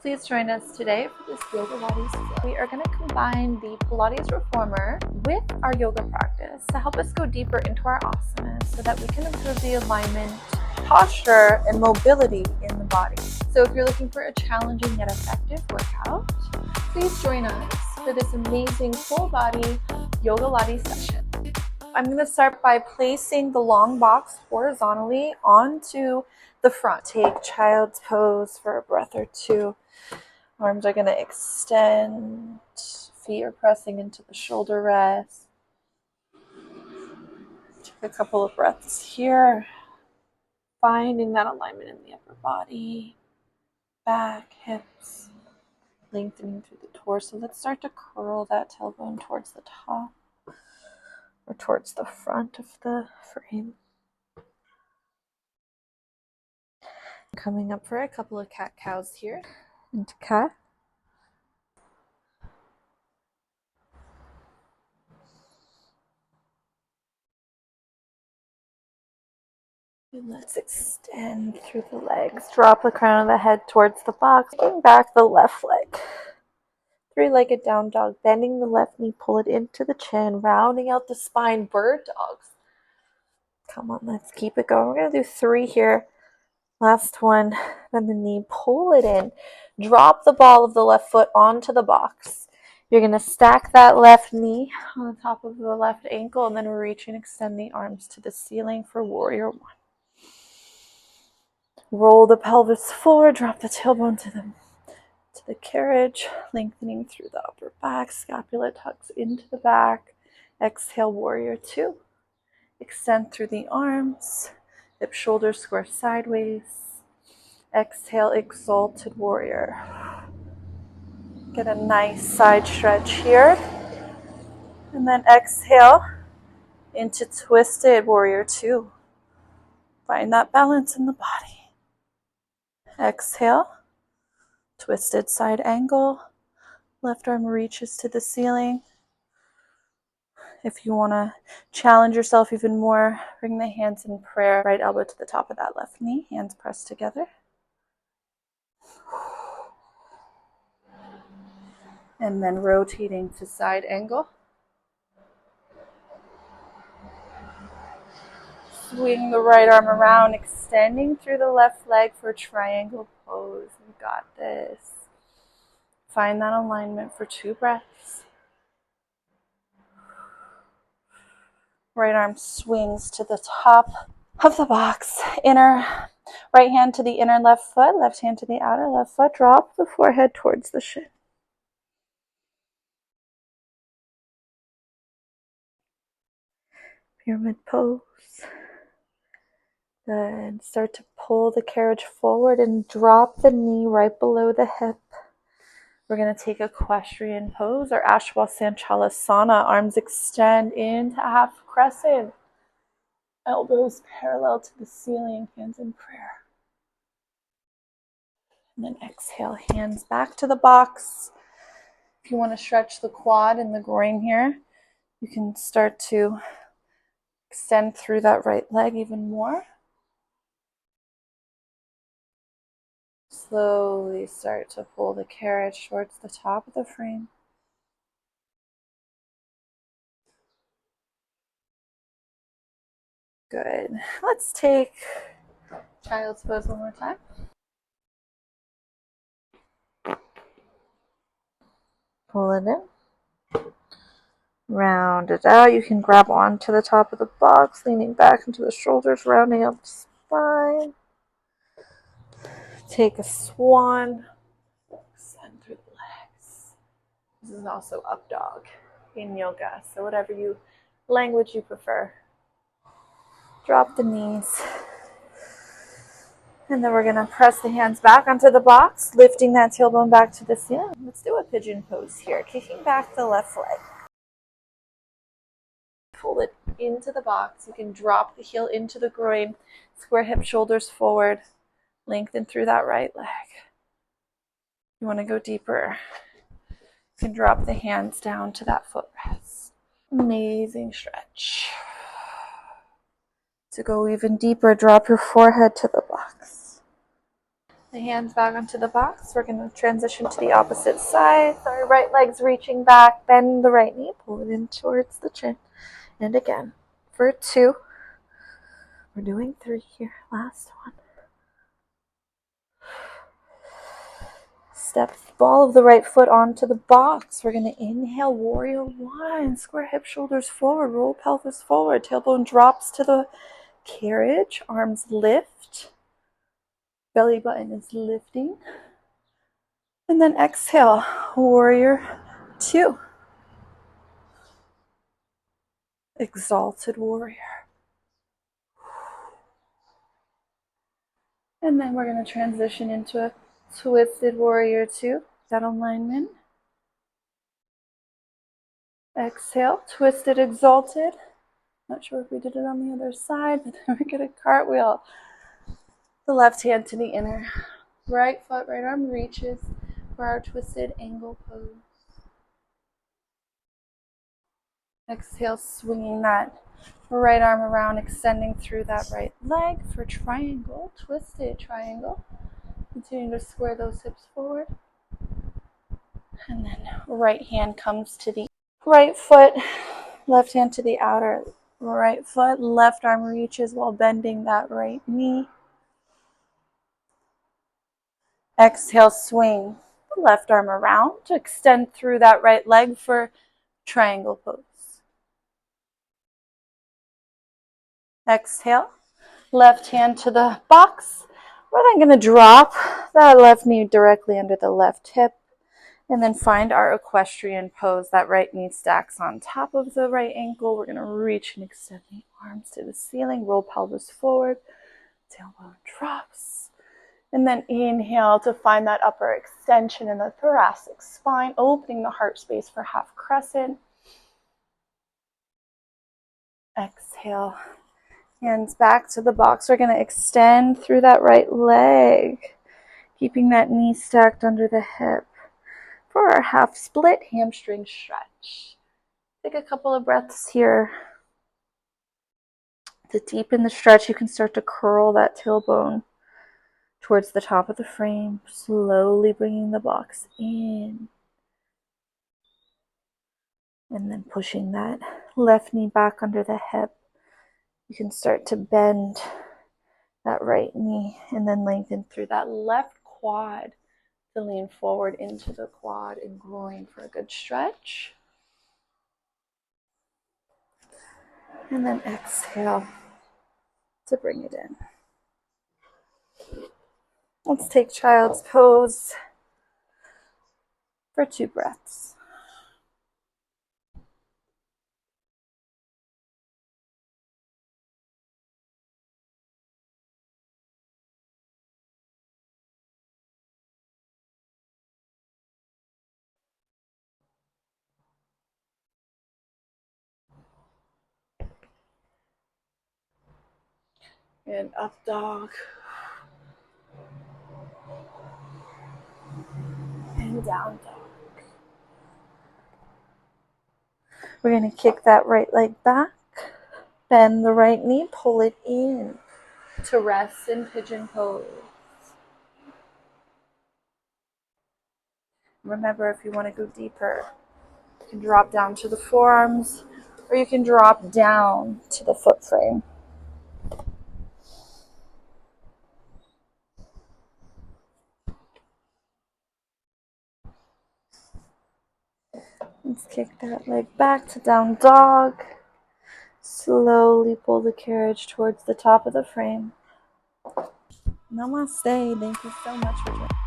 Please join us today for this yogalates. We are going to combine the Pilates reformer with our yoga practice to help us go deeper into our asanas so that we can improve the alignment, posture, and mobility in the body. So if you're looking for a challenging yet effective workout, please join us for this amazing full body yogalates session. I'm going to start by placing the long box horizontally onto the front. Take child's pose for a breath or two. Arms are going to extend. Feet are pressing into the shoulder rest. Take a couple of breaths here. Finding that alignment in the upper body, back, hips, lengthening through the torso. Let's start to curl that tailbone towards the top or towards the front of the frame. Coming up for a couple of cat-cows here. Into cat. And let's extend through the legs. Drop the crown of the head towards the box. Bring back the left leg. Three-legged down dog. Bending the left knee. Pull it into the chin. Rounding out the spine. Bird dogs. Come on, let's keep it going. We're going to do 3 here. Last one. Bend the knee. Pull it in. Drop the ball of the left foot onto the box. You're going to stack that left knee on the top of the left ankle and then reach and extend the arms to the ceiling for warrior 1. Roll the pelvis forward, drop the tailbone to the carriage, lengthening through the upper back, scapula tucks into the back. Exhale, warrior 2. Extend through the arms, hip shoulder square sideways. Exhale, exalted warrior. Get a nice side stretch here. And then exhale into twisted warrior 2. Find that balance in the body. Exhale, twisted side angle. Left arm reaches to the ceiling. If you want to challenge yourself even more, bring the hands in prayer. Right elbow to the top of that left knee. Hands pressed together. And then rotating to side angle. Swing the right arm around, extending through the left leg for triangle pose. You got this. Find that alignment for 2 breaths. Right arm swings to the top of the box. Right hand to the inner left foot, left hand to the outer left foot. Drop the forehead towards the shin. Pyramid pose. Good. Start to pull the carriage forward and drop the knee right below the hip. We're going to take equestrian pose or Asana. Arms extend into half crescent. Elbows parallel to the ceiling, hands in prayer. And then exhale, hands back to the box. If you want to stretch the quad and the groin here, you can start to extend through that right leg even more. Slowly start to pull the carriage towards the top of the frame. Good. Let's take child's pose one more time. Pull it in. Round it out. You can grab onto the top of the box, leaning back into the shoulders, rounding up the spine. Take a swan. Extend through the legs. This is also up dog in yoga, so whatever language you prefer. Drop the knees. And then we're going to press the hands back onto the box, lifting that tailbone back to the ceiling. Let's do a pigeon pose here, kicking back the left leg. Pull it into the box. You can drop the heel into the groin, square hip, shoulders forward, lengthen through that right leg. You want to go deeper. You can drop the hands down to that footrest. Amazing stretch. To go even deeper, drop your forehead to the box. The hands back onto the box. We're going to transition to the opposite side. So our right leg's reaching back. Bend the right knee. Pull it in towards the chin. And again. For 2. We're doing 3 here. Last one. Step the ball of the right foot onto the box. We're going to inhale, warrior 1. Square hip, shoulders forward. Roll pelvis forward. Tailbone drops to the carriage. Arms lift. Belly button is lifting. And then exhale, warrior 2. Exalted warrior. And then we're going to transition into a twisted warrior 2. That alignment. Exhale, twisted, exalted. Not sure if we did it on the other side, but then we're going to cartwheel. The left hand to the inner. Right foot, right arm reaches for our twisted angle pose. Exhale, swinging that right arm around, extending through that right leg for triangle, twisted triangle. Continue to square those hips forward. And then right hand comes to the right foot, left hand to the outer right foot, left arm reaches while bending that right knee. Exhale, swing the left arm around to extend through that right leg for triangle pose. Exhale, left hand to the box. We're then going to drop that left knee directly under the left hip and then find our equestrian pose. That right knee stacks on top of the right ankle. We're going to reach and extend the arms to the ceiling. Roll pelvis forward. Tailbone drops. And then inhale to find that upper extension in the thoracic spine, opening the heart space for half crescent. Exhale. Hands back to the box. We're going to extend through that right leg, keeping that knee stacked under the hip for our half split hamstring stretch. Take a couple of breaths here. To deepen the stretch, you can start to curl that tailbone towards the top of the frame, slowly bringing the box in. And then pushing that left knee back under the hip. You can start to bend that right knee and then lengthen through that left quad to lean forward into the quad and groin for a good stretch. And then exhale to bring it in. Let's take child's pose for 2 breaths. And up dog. And down dog. We're going to kick that right leg back. Bend the right knee. Pull it in to rest in pigeon pose. Remember, if you want to go deeper, you can drop down to the forearms or you can drop down to the foot frame. Let's kick that leg back to down dog. Slowly pull the carriage towards the top of the frame. Namaste. Thank you so much for joining.